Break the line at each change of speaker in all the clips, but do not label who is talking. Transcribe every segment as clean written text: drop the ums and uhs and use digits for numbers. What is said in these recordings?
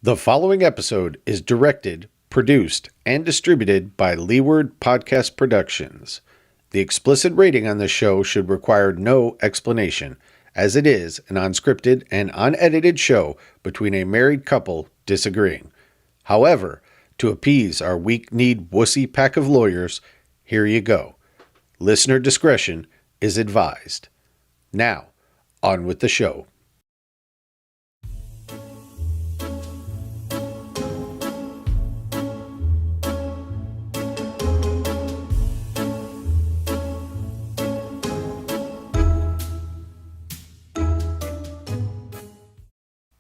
The following episode is directed, produced, and distributed by Leeward Podcast Productions. The explicit rating on this show should require no explanation, as it is an unscripted and unedited show between a married couple disagreeing. However, to appease our weak-kneed wussy pack of lawyers, here you go. Listener discretion is advised. Now, on with the show.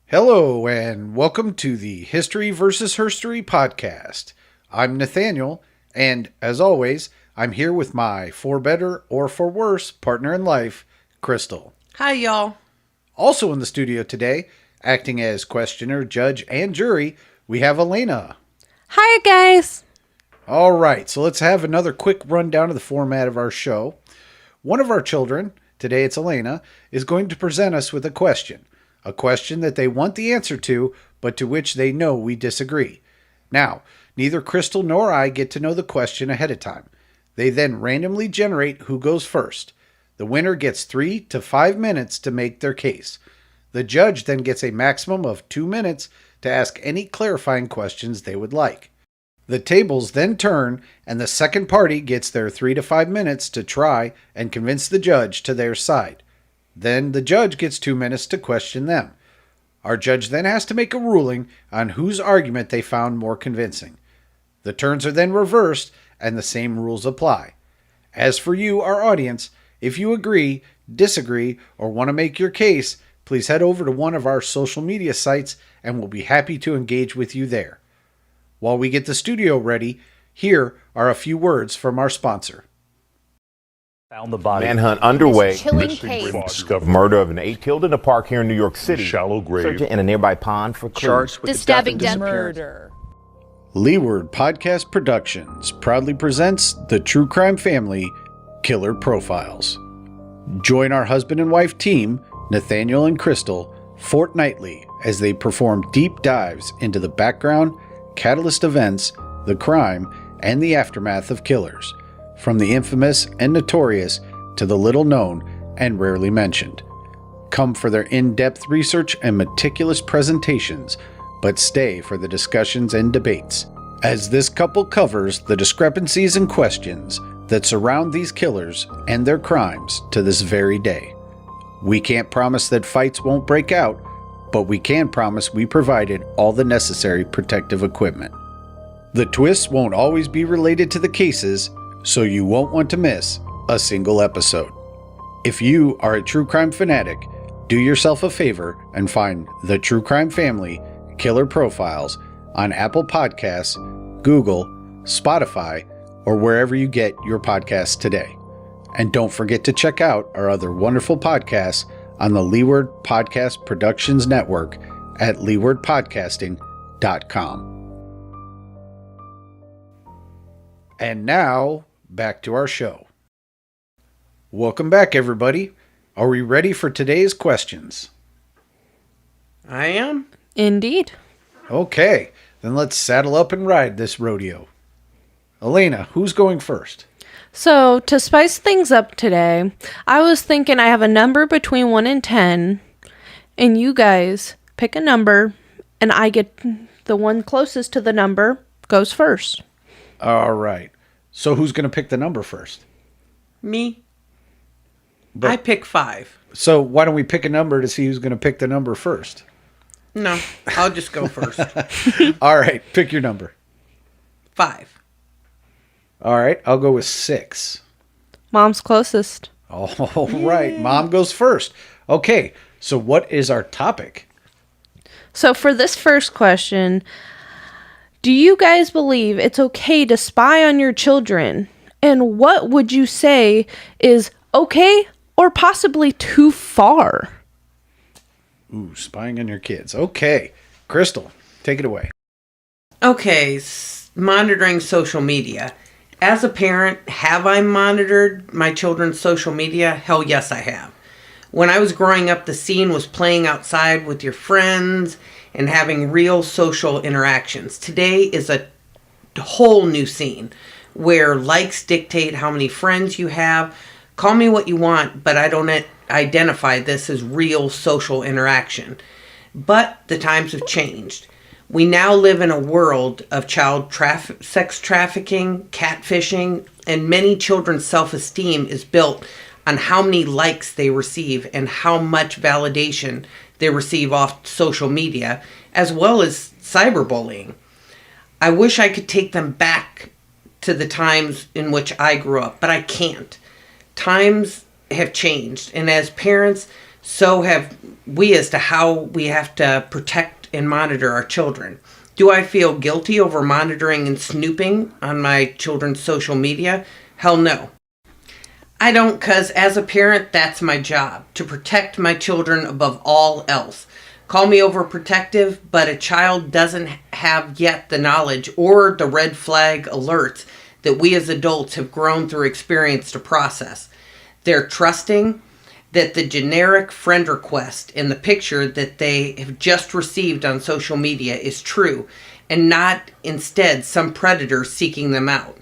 Hello, and welcome to the History vs. HERStory podcast. I'm Nathaniel, and as always, I'm here with my for better or for worse partner in life, Crystal.
Hi, y'all.
Also in the studio today, acting as questioner, judge, and jury, we have Alannagh.
Hi, guys.
All right, so let's have another quick rundown of the format of our show. One of our children, today it's Alannagh, is going to present us with a question that they want the answer to, but to which they know we disagree. Now, neither Crystal nor I get to know the question ahead of time. They then randomly generate who goes first. The winner gets 3 to 5 minutes to make their case. The judge then gets a maximum of 2 minutes to ask any clarifying questions they would like. The tables then turn, and the second party gets their 3 to 5 minutes to try and convince the judge to their side. Then the judge gets 2 minutes to question them. Our judge then has to make a ruling on whose argument they found more convincing. The turns are then reversed, and the same rules apply. As for you, our audience, if you agree, disagree, or want to make your case, please head over to one of our social media sites, and we'll be happy to engage with you there. While we get the studio ready, here are a few words from our sponsor.
Found the body.
Manhunt underway.
Chilling case.
Murder of an 8 killed in a park here in New York City.
Shallow grave.
In a nearby pond for clues.
The stabbing death. Murder.
Leeward Podcast Productions proudly presents the true crime family, Killer Profiles. Join our husband and wife team, Nathaniel and Crystal, fortnightly as they perform deep dives into the background, catalyst events, the crime, and the aftermath of killers. From the infamous and notorious to the little known and rarely mentioned. Come for their in-depth research and meticulous presentations, but stay for the discussions and debates, as this couple covers the discrepancies and questions that surround these killers and their crimes to this very day. We can't promise that fights won't break out, but we can promise we provided all the necessary protective equipment. The twists won't always be related to the cases, so you won't want to miss a single episode. If you are a true crime fanatic, do yourself a favor and find The True Crime Family, Killer Profiles on Apple Podcasts, Google, Spotify, or wherever you get your podcasts today. And don't forget to check out our other wonderful podcasts on the Leeward Podcast Productions Network at leewardpodcasting.com. And now, back to our show. Welcome back, everybody. Are we ready for today's questions?
I am.
Indeed.
Okay, then let's saddle up and ride this rodeo. Alannagh, who's going first?
So, to spice things up today, I was thinking I have a number between 1 and 10, and you guys pick a number, and I get the one closest to the number goes first.
All right. So who's going to pick the number first?
Me.
But-
I pick 5.
So why don't we pick a number to see who's going to pick the number first?
No, I'll just go first.
All right, pick your number.
5.
All right, I'll go with 6.
Mom's closest.
All right, Mom goes first. Okay, so what is our topic?
So, for this first question, do you guys believe it's okay to spy on your children? And what would you say is okay or possibly too far?
Ooh, spying on your kids. Okay, Crystal, take it away.
Okay, monitoring social media. As a parent, have I monitored my children's social media? Hell yes, I have. When I was growing up, the scene was playing outside with your friends and having real social interactions. Today is a whole new scene where likes dictate how many friends you have. Call me what you want, but I don't identify this as real social interaction. But the times have changed. We now live in a world of sex trafficking, catfishing, and many children's self-esteem is built on how many likes they receive and how much validation they receive off social media, as well as cyberbullying. I wish I could take them back to the times in which I grew up, but I can't. Times have changed, and as parents, so have we as to how we have to protect and monitor our children. Do I feel guilty over monitoring and snooping on my children's social media? Hell no. I don't, because as a parent, that's my job, to protect my children above all else. Call me overprotective, but a child doesn't have yet the knowledge or the red flag alerts that we as adults have grown through experience to process. They're trusting that the generic friend request in the picture that they have just received on social media is true and not instead some predator seeking them out.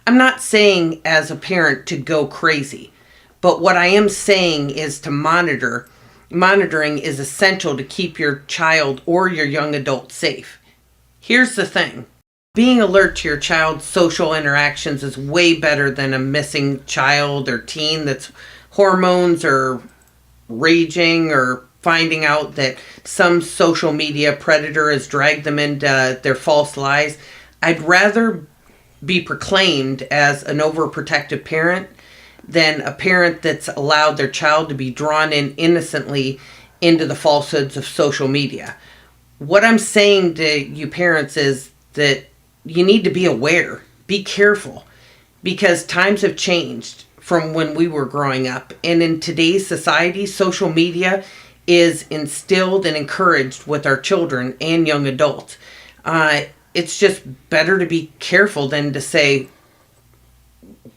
I'm not saying as a parent to go crazy, but what I am saying is to monitoring is essential to keep your child or your young adult safe. Here's the thing. Being alert to your child's social interactions is way better than a missing child or teen that's hormones or raging or finding out that some social media predator has dragged them into their false lies. I'd rather be proclaimed as an overprotective parent than a parent that's allowed their child to be drawn in innocently into the falsehoods of social media. What I'm saying to you parents is that you need to be aware, be careful, because times have changed from when we were growing up. And in today's society, social media is instilled and encouraged with our children and young adults. It's just better to be careful than to say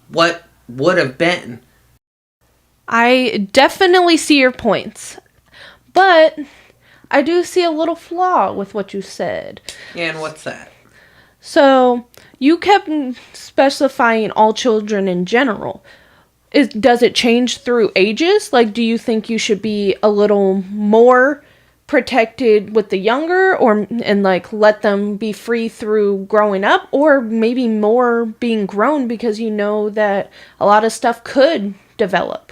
what would have been.
I definitely see your points, but I do see a little flaw with what you said.
And what's that?
So, you kept specifying all children in general. Does it change through ages? Like, do you think you should be a little more protected with the younger and like let them be free through growing up, or maybe more being grown because you know that a lot of stuff could develop?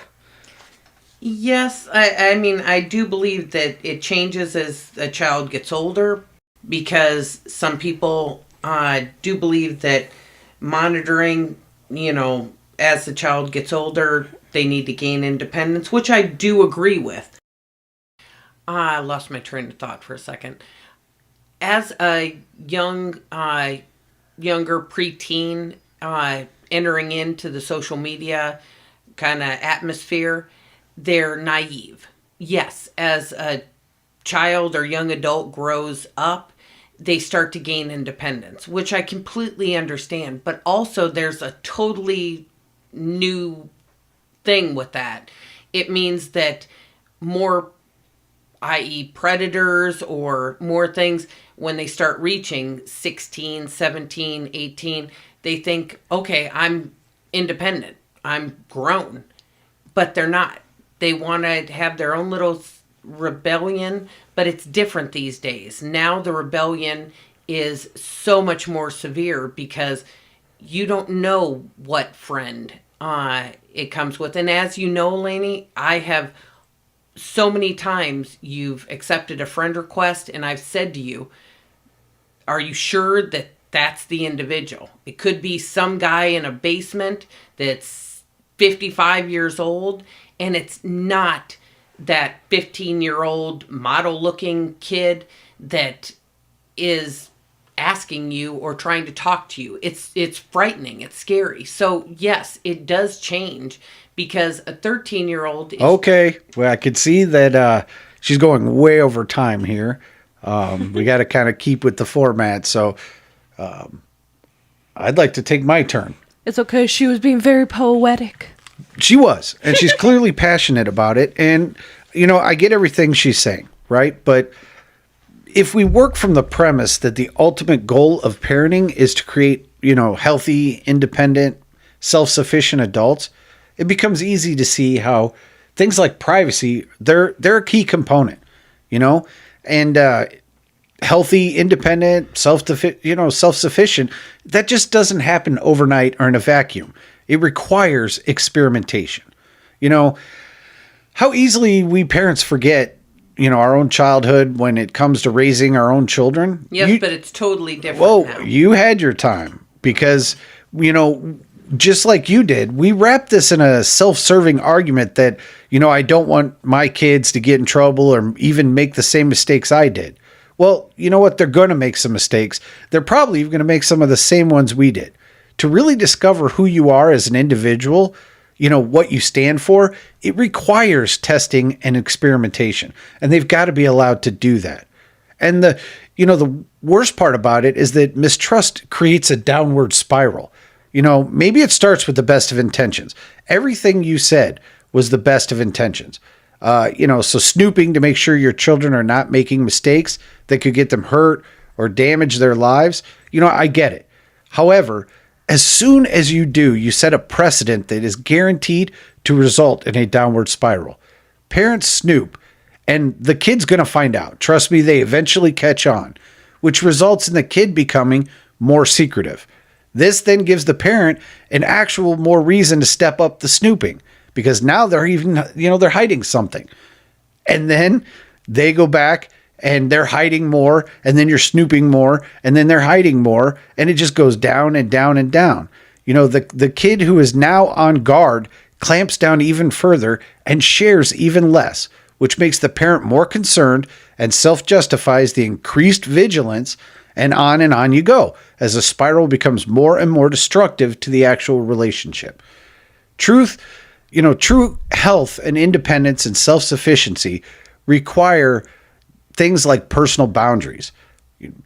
Yes, I mean, I do believe that it changes as a child gets older, because some people do believe that monitoring, as the child gets older, they need to gain independence, which I do agree with. I lost my train of thought for a second. As a younger preteen entering into the social media kind of atmosphere, they're naive. Yes, as a child or young adult grows up, they start to gain independence, which I completely understand. But also there's a totally new thing with that. It means that more, i.e. predators or more things, when they start reaching 16, 17, 18, they think, okay, I'm independent, I'm grown. But they're not. They want to have their own little rebellion, but it's different these days. Now the rebellion is so much more severe because you don't know what friend it comes with. And as you know, Lainey, I have so many times you've accepted a friend request and I've said to you, are you sure that that's the individual? It could be some guy in a basement that's 55 years old, and it's not that 15-year-old model-looking kid that is asking you or trying to talk to you. It's frightening. It's scary. So, yes, it does change because a 13-year-old is...
Okay. Well, I could see that she's going way over time here. We got to kind of keep with the format. So, I'd like to take my turn.
It's okay. She was being very poetic.
She was, and she's clearly passionate about it. And, I get everything she's saying, right? But if we work from the premise that the ultimate goal of parenting is to create, healthy, independent, self-sufficient adults, it becomes easy to see how things like privacy, they're a key component, and healthy, independent, self-sufficient, that just doesn't happen overnight or in a vacuum. It requires experimentation. How easily we parents forget, our own childhood when it comes to raising our own children.
Yes, but it's totally different now.
You had your time because, just like you did, we wrapped this in a self-serving argument that, I don't want my kids to get in trouble or even make the same mistakes I did. Well, you know what? They're going to make some mistakes. They're probably even going to make some of the same ones we did. To really discover who you are as an individual, what you stand for, it requires testing and experimentation. And they've got to be allowed to do that. And the worst part about it is that mistrust creates a downward spiral. Maybe it starts with the best of intentions. Everything you said was the best of intentions. So snooping to make sure your children are not making mistakes that could get them hurt or damage their lives. I get it. However, as soon as you do, you set a precedent that is guaranteed to result in a downward spiral. Parents snoop, and the kid's going to find out. Trust me, they eventually catch on, which results in the kid becoming more secretive. This then gives the parent an actual more reason to step up the snooping, because now they're even, they're hiding something. And then they go back and they're hiding more, and then you're snooping more, and then they're hiding more, and it just goes down and down and down. The kid who is now on guard clamps down even further and shares even less, which makes the parent more concerned and self-justifies the increased vigilance, and on you go, as the spiral becomes more and more destructive to the actual relationship. True health and independence and self-sufficiency require things like personal boundaries.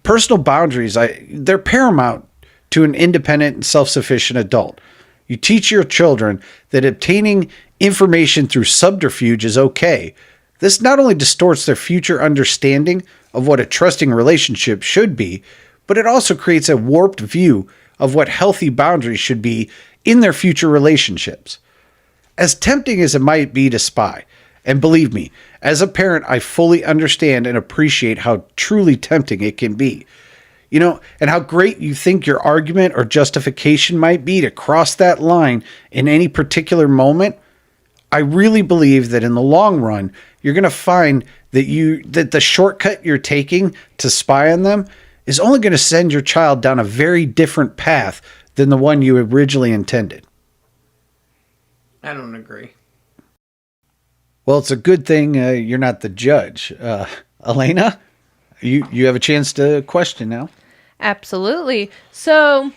Personal boundaries, they're paramount to an independent and self-sufficient adult. You teach your children that obtaining information through subterfuge is okay. This not only distorts their future understanding of what a trusting relationship should be, but it also creates a warped view of what healthy boundaries should be in their future relationships. As tempting as it might be to spy, and believe me, as a parent, I fully understand and appreciate how truly tempting it can be. And how great you think your argument or justification might be to cross that line in any particular moment. I really believe that in the long run, you're going to find that the shortcut you're taking to spy on them is only going to send your child down a very different path than the one you originally intended.
I don't agree.
Well, it's a good thing you're not the judge. Alannagh, you have a chance to question now.
Absolutely. So,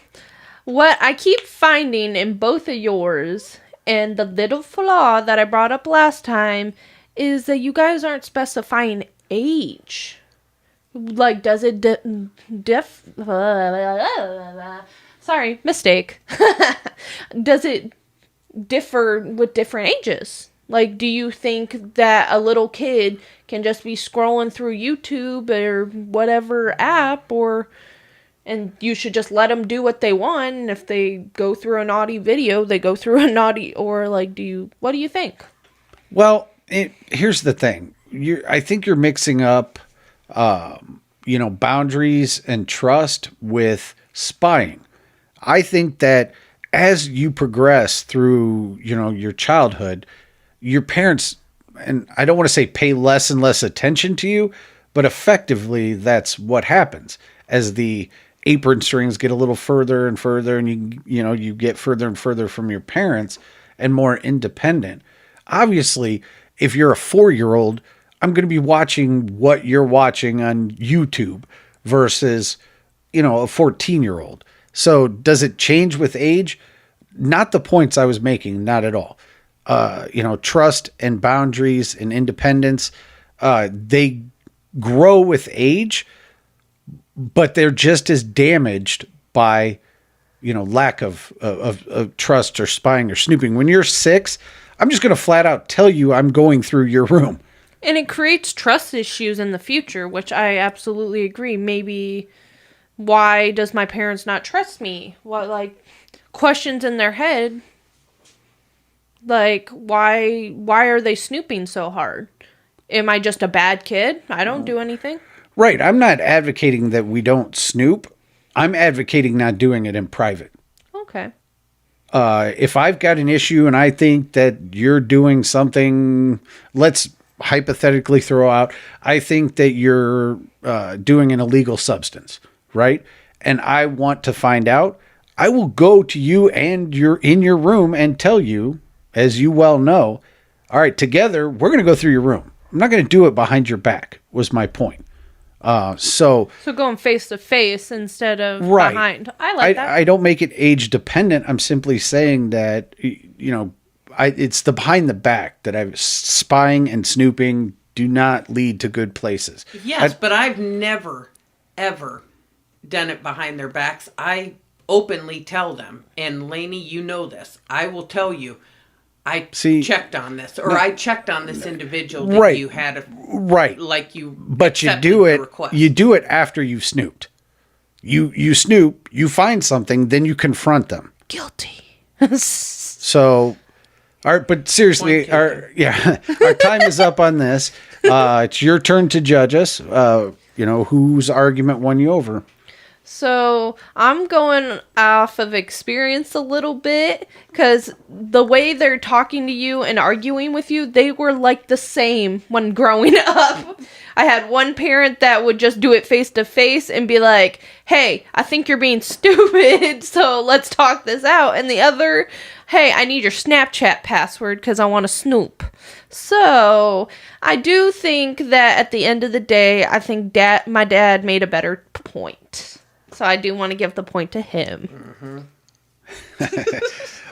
what I keep finding in both of yours, and the little flaw that I brought up last time, is that you guys aren't specifying age. Like, does it sorry, mistake. Does it differ with different ages? Like, do you think that a little kid can just be scrolling through YouTube or whatever app, and you should just let them do what they want? And if they go through a naughty video, they go through a naughty, or like, what do you think?
Well, here's the thing. I think you're mixing up, boundaries and trust with spying. I think that as you progress through, your childhood, your parents, and I don't want to say pay less and less attention to you, but effectively that's what happens as the apron strings get a little further and further, and you get further and further from your parents and more independent. Obviously, if you're a 4-year-old, I'm going to be watching what you're watching on YouTube versus, a 14-year-old. So does it change with age? Not the points I was making, not at all. Trust and boundaries and independence, they grow with age, but they're just as damaged by, lack of trust or spying or snooping. When you're 6, I'm just going to flat out tell you I'm going through your room.
And it creates trust issues in the future, which I absolutely agree. Maybe, why does my parents not trust me? What, like, questions in their head. Like, why are they snooping so hard? Am I just a bad kid? I don't do anything.
Right. I'm not advocating that we don't snoop. I'm advocating not doing it in private.
Okay.
If I've got an issue and I think that you're doing something, let's hypothetically throw out, I think that you're doing an illegal substance, right? And I want to find out, I will go to you and you're in your room and tell you, as you well know, all right, together, we're going to go through your room. I'm not going to do it behind your back, was my point. So
going face to face instead of behind. I like that.
I don't make it age dependent. I'm simply saying that, it's the behind the back that I'm spying and snooping do not lead to good places.
Yes, but I've never, ever done it behind their backs. I openly tell them, and Lainey, you know this. I will tell you, I checked on this, or I checked on this individual that you had, like you.
But you do it. You do it after you've snooped. You snoop. You find something, then you confront them.
Guilty.
So, all right. But seriously, our time is up on this. It's your turn to judge us. Whose argument won you over?
So I'm going off of experience a little bit, because the way they're talking to you and arguing with you, they were like the same when growing up. I had one parent that would just do it face to face and be like, hey, I think you're being stupid, so let's talk this out. And the other, hey, I need your Snapchat password because I want to snoop. So I do think that at the end of the day, I think my dad made a better point. So I do want to give the point to him.
Mm-hmm.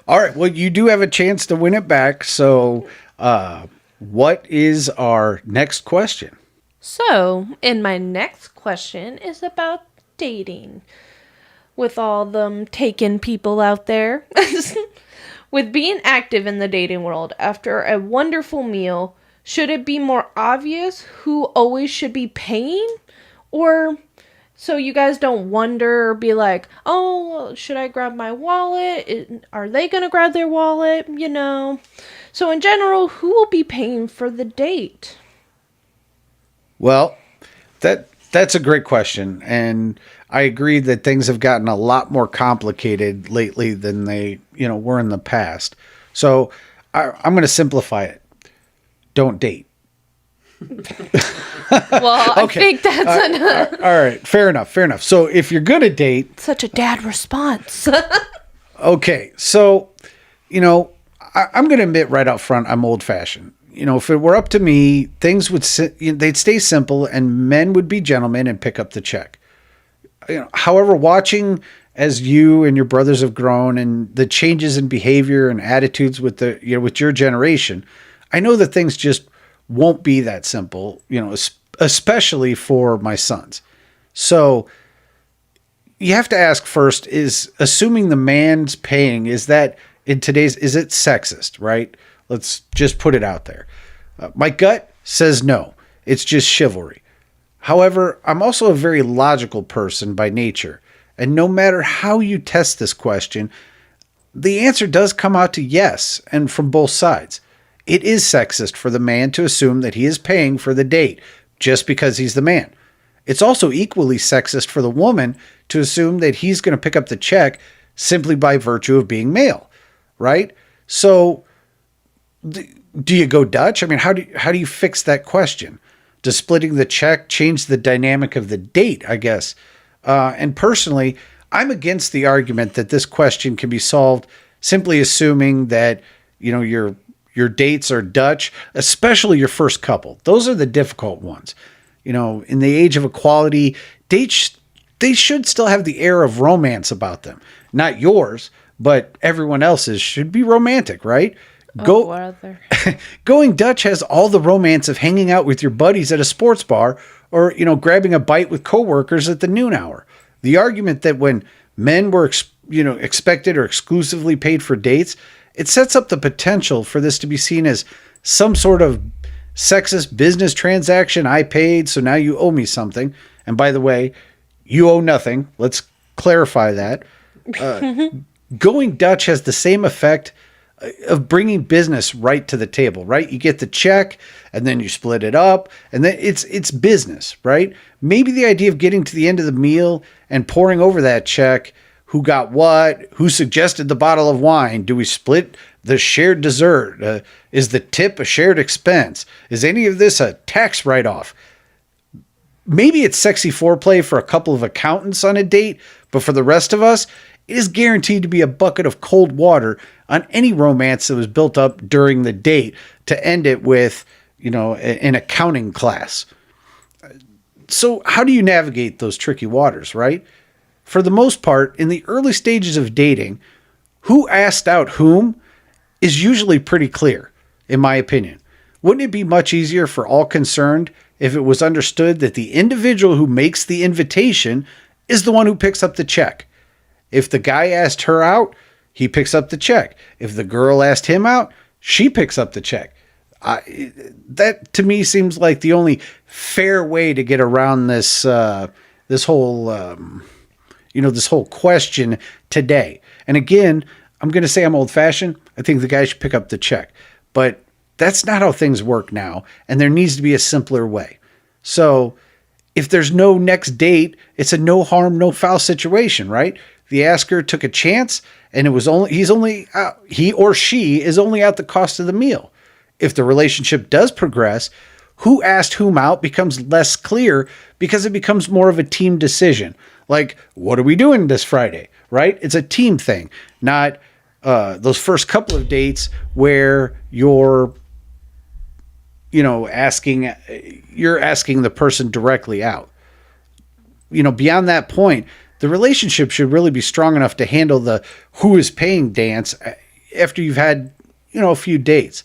All right. Well, you do have a chance to win it back. So what is our next question?
So, and my next question is about dating. With all them taken people out there. With being active in the dating world after a wonderful meal, should it be more obvious who always should be paying? Or so you guys don't wonder or be like, oh, should I grab my wallet? Are they going to grab their wallet? So in general, who will be paying for the date?
Well, that's a great question. And I agree that things have gotten a lot more complicated lately than they, were in the past. So I'm going to simplify it. Don't date.
Well, I think that's
all right. Fair enough. So if you're going to date.
Such a dad response.
Okay. So, I'm going to admit right out front, I'm old fashioned. If it were up to me, things they'd stay simple and men would be gentlemen and pick up the check. However, watching as you and your brothers have grown and the changes in behavior and attitudes with with your generation, I know that things just won't be that simple, especially for my sons. So you have to ask first, is assuming the man's paying, is it sexist, right? Let's just put it out there. My gut says no. It's just chivalry. However, I'm also a very logical person by nature. And no matter how you test this question, the answer does come out to yes, and from both sides. It is sexist for the man to assume that he is paying for the date just because he's the man. It's also equally sexist for the woman to assume that he's going to pick up the check simply by virtue of being male, right? So do you go Dutch? I mean, how do you fix that question? Does splitting the check change the dynamic of the date, I guess? And personally, I'm against the argument that this question can be solved simply assuming that, your dates are Dutch, especially your first couple. Those are the difficult ones. In the age of equality, dates, they should still have the air of romance about them. Not yours, but everyone else's should be romantic, right? Going Dutch has all the romance of hanging out with your buddies at a sports bar or, grabbing a bite with coworkers at the noon hour. The argument that when men were, expected or exclusively paid for dates, it sets up the potential for this to be seen as some sort of sexist business transaction. I paid, so now you owe me something. And by the way, you owe nothing. Let's clarify that. Going Dutch has the same effect of bringing business right to the table, right? You get the check and then you split it up and then it's business, right? Maybe the idea of getting to the end of the meal and pouring over that check, who got what, who suggested the bottle of wine, do we split the shared dessert? Is the tip a shared expense? Is any of this a tax write-off? Maybe it's sexy foreplay for a couple of accountants on a date, but for the rest of us, it is guaranteed to be a bucket of cold water on any romance that was built up during the date to end it with, an accounting class. So how do you navigate those tricky waters, right? For the most part, in the early stages of dating, who asked out whom is usually pretty clear, in my opinion. Wouldn't it be much easier for all concerned if it was understood that the individual who makes the invitation is the one who picks up the check? If the guy asked her out, he picks up the check. If the girl asked him out, she picks up the check. That to me seems like the only fair way to get around this whole question today. And again, I'm going to say I'm old-fashioned. I think the guy should pick up the check. But that's not how things work now, and there needs to be a simpler way. So if there's no next date, it's a no harm, no foul situation, right? The asker took a chance, and he or she is only at the cost of the meal. If the relationship does progress, who asked whom out becomes less clear because it becomes more of a team decision. Like, what are we doing this Friday, right? It's a team thing, not those first couple of dates where you're asking the person directly out. Beyond that point, the relationship should really be strong enough to handle the who is paying dance after you've had, a few dates.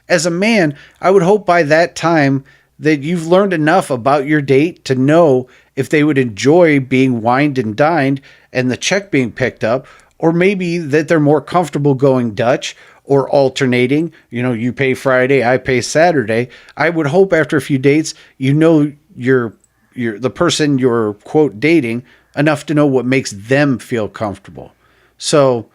As a man, I would hope by that time that you've learned enough about your date to know if they would enjoy being wined and dined and the check being picked up, or maybe that they're more comfortable going Dutch or alternating. You pay Friday, I pay Saturday. I would hope after a few dates, you're the person you're quote dating enough to know what makes them feel comfortable. So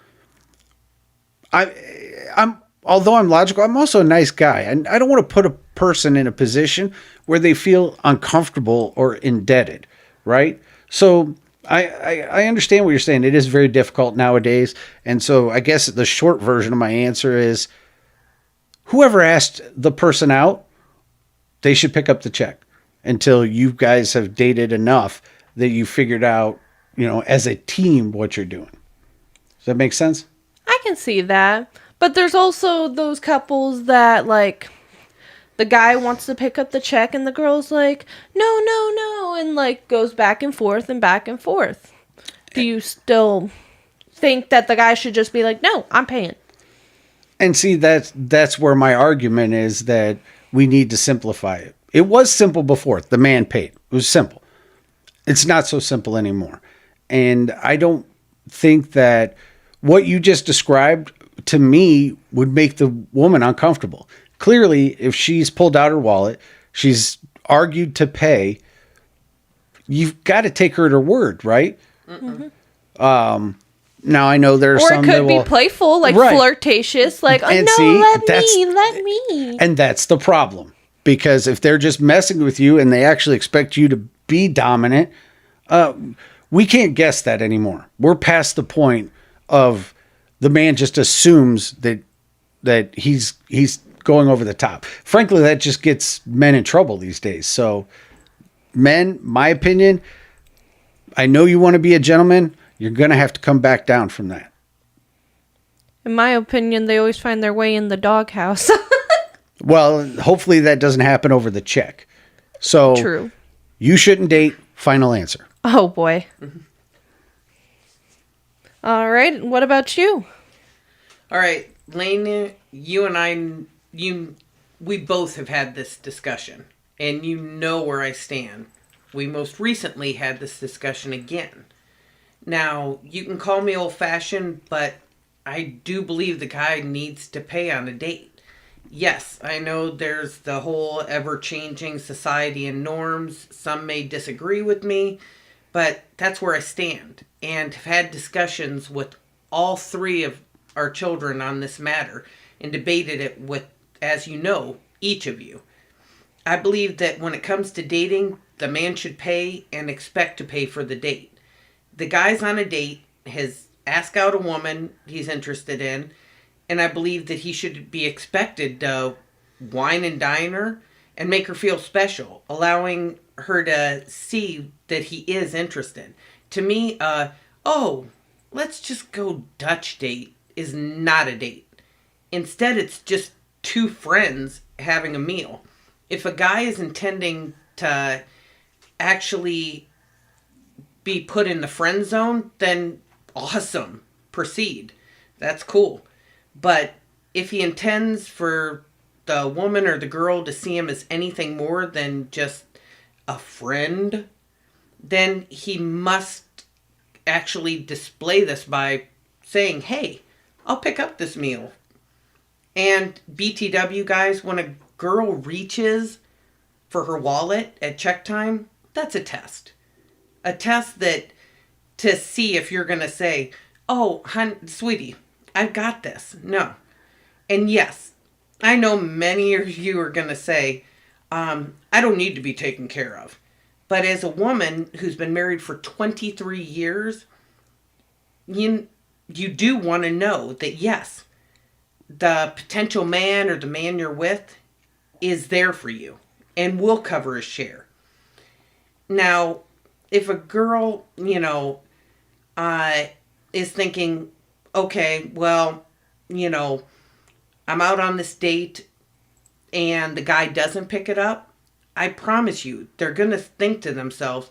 although I'm logical, I'm also a nice guy. And I don't want to put a person in a position where they feel uncomfortable or indebted, right? So I understand what you're saying. It is very difficult nowadays. And so I guess the short version of my answer is whoever asked the person out, they should pick up the check until you guys have dated enough that you figured out, as a team what you're doing. Does that make sense?
I can see that. But there's also those couples that, like, the guy wants to pick up the check and the girl's like, no, and, like, goes back and forth and back and forth. Do you still think that the guy should just be like, no, I'm paying?
And see, that's where my argument is that we need to simplify it. It was simple before. The man paid. It was simple. It's not so simple anymore. And I don't think that what you just described to me would make the woman uncomfortable. Clearly, if she's pulled out her wallet, she's argued to pay, you've got to take her at her word, right? Mm-hmm. Now I know there's some
or it could be playful, like right. Flirtatious, like, oh, no, see, let me.
And that's the problem. Because if they're just messing with you and they actually expect you to be dominant, we can't guess that anymore. We're past the point of the man just assumes that he's going over the top. Frankly, that just gets men in trouble these days. So men, my opinion, I know you want to be a gentleman. You're going to have to come back down from that.
In my opinion, they always find their way in the doghouse.
Well, hopefully that doesn't happen over the check. So
true.
You shouldn't date. Final answer.
Oh, boy. Mm-hmm. All right. What about you?
All right. Lane, you and I, we both have had this discussion. And you know where I stand. We most recently had this discussion again. Now, you can call me old-fashioned, but I do believe the guy needs to pay on a date. Yes, I know there's the whole ever-changing society and norms. Some may disagree with me, but that's where I stand. And have had discussions with all three of our children on this matter and debated it with, as you know, each of you. I believe that when it comes to dating, the man should pay and expect to pay for the date. The guy's on a date, has asked out a woman he's interested in, and I believe that he should be expected to wine and dine her and make her feel special, allowing her to see that he is interested. To me, let's just go Dutch date is not a date. Instead, it's just two friends having a meal. If a guy is intending to actually be put in the friend zone, then awesome. Proceed. That's cool. But if he intends for the woman or the girl to see him as anything more than just a friend, then he must actually display this by saying, hey, I'll pick up this meal. And BTW, guys, when a girl reaches for her wallet at check time, that's a test. A test that to see if you're going to say, oh, sweetie, I've got this. No. And yes, I know many of you are going to say, I don't need to be taken care of. But as a woman who's been married for 23 years, you do want to know that, yes, the potential man or the man you're with is there for you and will cover his share. Now, if a girl, is thinking, okay, well, I'm out on this date and the guy doesn't pick it up, I promise you, they're going to think to themselves,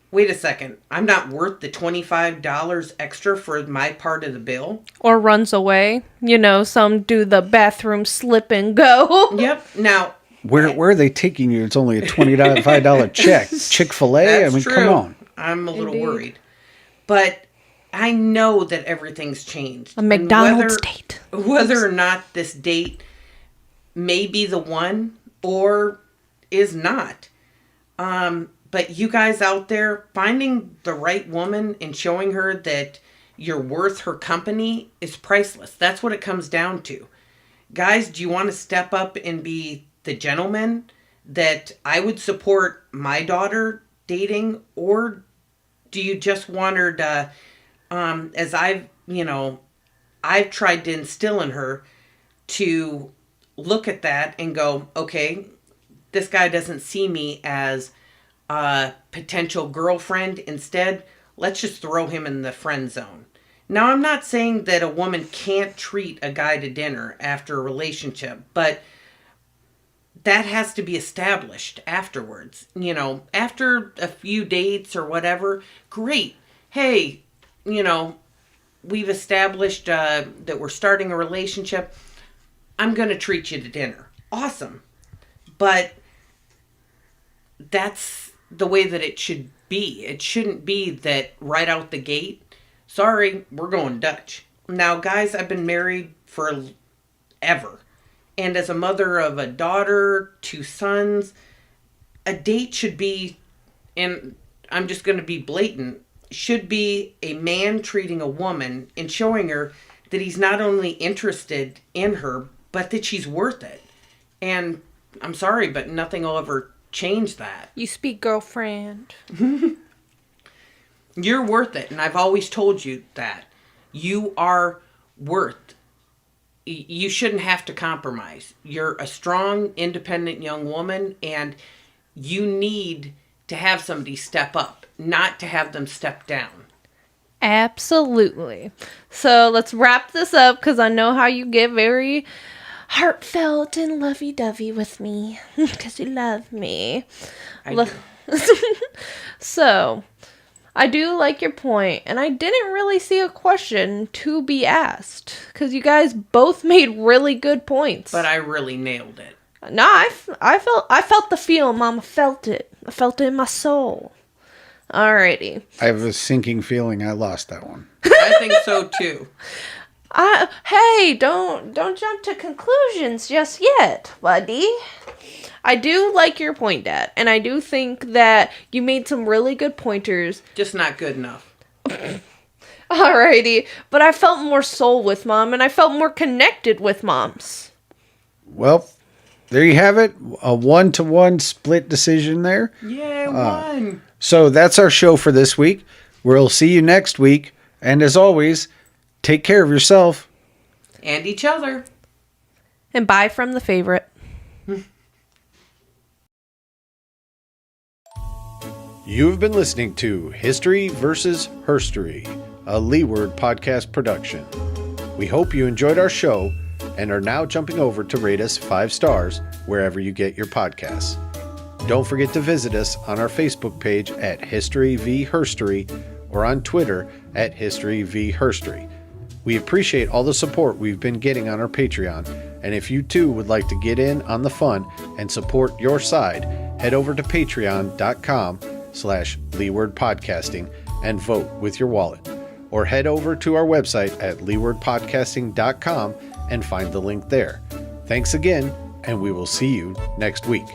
wait a second, I'm not worth the $25 extra for my part of the bill.
Or runs away. Some do the bathroom slip and go.
Yep. Now,
where are they taking you? It's only a $25 check. Chick-fil-A?
that's
I mean,
true.
come on.
I'm a little
Indeed.
worried. But I know that everything's changed.
A McDonald's date.
Whether or not this date may be the one or is not. But you guys out there, finding the right woman and showing her that you're worth her company is priceless. That's what it comes down to. Guys, do you want to step up and be the gentleman that I would support my daughter dating? Or do you just want her to, as I've tried to instill in her, to look at that and go, okay, this guy doesn't see me as a potential girlfriend. Instead, let's just throw him in the friend zone. Now, I'm not saying that a woman can't treat a guy to dinner after a relationship, but that has to be established afterwards. After a few dates or whatever, great. Hey, we've established that we're starting a relationship. I'm going to treat you to dinner. Awesome. But that's the way that it should be. It shouldn't be that right out the gate, sorry, we're going Dutch. Now, guys, I've been married forever. And as a mother of a daughter, 2 sons, a date should be, and I'm just going to be blatant, should be a man treating a woman and showing her that he's not only interested in her, but that she's worth it. And I'm sorry, but nothing will ever change that.
You speak, girlfriend.
You're worth it. And I've always told you that. You are worth. You shouldn't have to compromise. You're a strong, independent young woman, and you need to have somebody step up, not to have them step down.
Absolutely. So let's wrap this up because I know how you get very heartfelt and lovey-dovey with me because you love me.
I do.
So, I do like your point, and I didn't really see a question to be asked because you guys both made really good points.
But I really nailed it.
No, I felt the feel, Mama. Felt it. I felt it in my soul. Alrighty.
I have a sinking feeling I lost that one.
I think so too.
Hey, don't jump to conclusions just yet, buddy. I do like your point, Dad, and I do think that you made some really good pointers.
Just not good enough.
Alrighty, but I felt more soul with Mom, and I felt more connected with Moms.
Well, there you have it. A 1-to-1 split decision there.
Yeah, one.
So that's our show for this week. We'll see you next week. And as always, take care of yourself.
And each other.
And bye from the favorite.
You have been listening to History vs. HERStory, a Leeward podcast production. We hope you enjoyed our show and are now jumping over to rate us 5 stars wherever you get your podcasts. Don't forget to visit us on our Facebook page at History v. HERStory or on Twitter at History v. HERStory. We appreciate all the support we've been getting on our Patreon, and if you too would like to get in on the fun and support your side, head over to patreon.com/Leeward Podcasting and vote with your wallet. Or head over to our website at leewardpodcasting.com and find the link there. Thanks again, and we will see you next week.